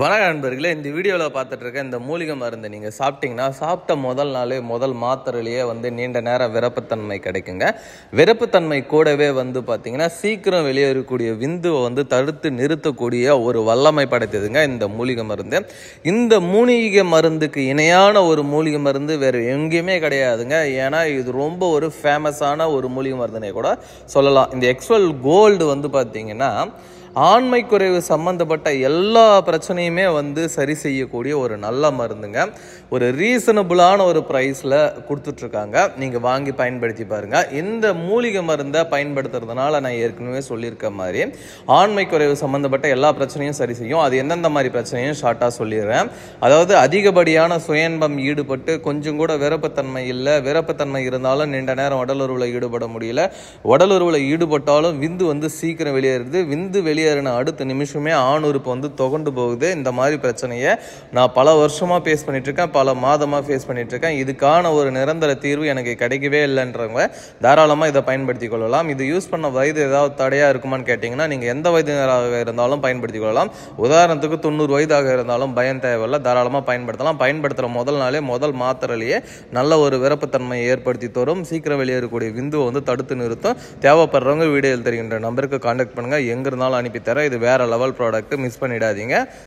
வணக்கம் நண்பர்களே, இந்த வீடியோவில் பார்த்துட்டு இருக்க இந்த மூலிகை மருந்து நீங்கள் சாப்பிட்டீங்கன்னா சாப்பிட்ட முதல் நாளே முதல் மாத்திரையிலேயே நீண்ட நேரம் விரப்புத்தன்மை கிடைக்குங்க. விரப்புத்தன்மை கூடவே பார்த்தீங்கன்னா சீக்கிரம் வெளியேறக்கூடிய விந்துவை தடுத்து நிறுத்தக்கூடிய ஒரு வல்லமை படைத்ததுங்க இந்த மூலிகை மருந்து. இந்த மூலிகை மருந்துக்கு இணையான ஒரு மூலிகை மருந்து வேறு எங்கேயுமே கிடையாதுங்க. ஏன்னா இது ரொம்ப ஒரு ஃபேமஸான ஒரு மூலிகை மருந்துனே கூட சொல்லலாம். இந்த எக்ஸ்வெல் கோல்டு பார்த்தீங்கன்னா ஆண்மை குறைவு சம்பந்தப்பட்ட எல்லா பிரச்சனையுமே சரி செய்யக்கூடிய ஒரு நல்ல மருந்துங்க. ஒரு ரீசனபிளான ஒரு ப்ரைஸில் கொடுத்துட்ருக்காங்க. நீங்கள் வாங்கி பயன்படுத்தி பாருங்கள். இந்த மூலிகை மருந்தை பயன்படுத்துறதுனால நான் ஏற்கனவே சொல்லியிருக்க மாதிரி ஆண்மை குறைவு சம்மந்தப்பட்ட எல்லா பிரச்சனையும் சரி செய்யும். அது எந்தெந்த மாதிரி பிரச்சனையும் ஷார்ட்டாக சொல்லிடுறேன். அதாவது அதிகப்படியான சுயன்பம் ஈடுபட்டு கொஞ்சம் கூட விரப்புத்தன்மை இல்லை, விரப்புத்தன்மை இருந்தாலும் நீண்ட நேரம் உடலுறவில் ஈடுபட முடியல, உடலுறவில் ஈடுபட்டாலும் விந்து சீக்கிரம் வெளியேறுது, விந்து வெளியேறின அடுத்த நிமிஷமே ஆண் உறுப்பு தொகண்டு போகுது. இந்த மாதிரி பிரச்சனையை நான் பல வருஷமாக ஃபேஸ் பண்ணிட்டு இருக்கேன், பல மாதமாக ஃபேஸ் பண்ணிட்டு இருக்கேன். இதுக்கான ஒரு நிரந்தர தீர்வு எனக்கு கிடைக்கவே இல்லைன்றவங்க தாராளமாக இதை பயன்படுத்தி கொள்ளலாம். இது யூஸ் பண்ண வயது ஏதாவது தடையாக இருக்குமான்னு கேட்டிங்கன்னா நீங்கள் எந்த வயதினராக இருந்தாலும் பயன்படுத்தி கொள்ளலாம். உதாரணத்துக்கு 90 வயதாக இருந்தாலும் பயம் தேவையில்லை, தாராளமாக பயன்படுத்தலாம். பயன்படுத்துகிற முதல் நாளே முதல் மாத்திரையிலேயே நல்ல ஒரு விரப்புத்தன்மையை ஏற்படுத்தி தரும். சீக்கிரம் வெளியேறக்கூடிய விந்துவை தடுத்து நிறுத்தும். தேவைப்படுறவங்க வீடியோவில் தெரிகின்ற நம்பருக்கு கான்டாக்ட் பண்ணுங்கள். எங்கே இருந்தாலும் அனுப்பித்தரேன். இது வேறு லெவல் ப்ராடக்ட், மிஸ் பண்ணிடாதீங்க.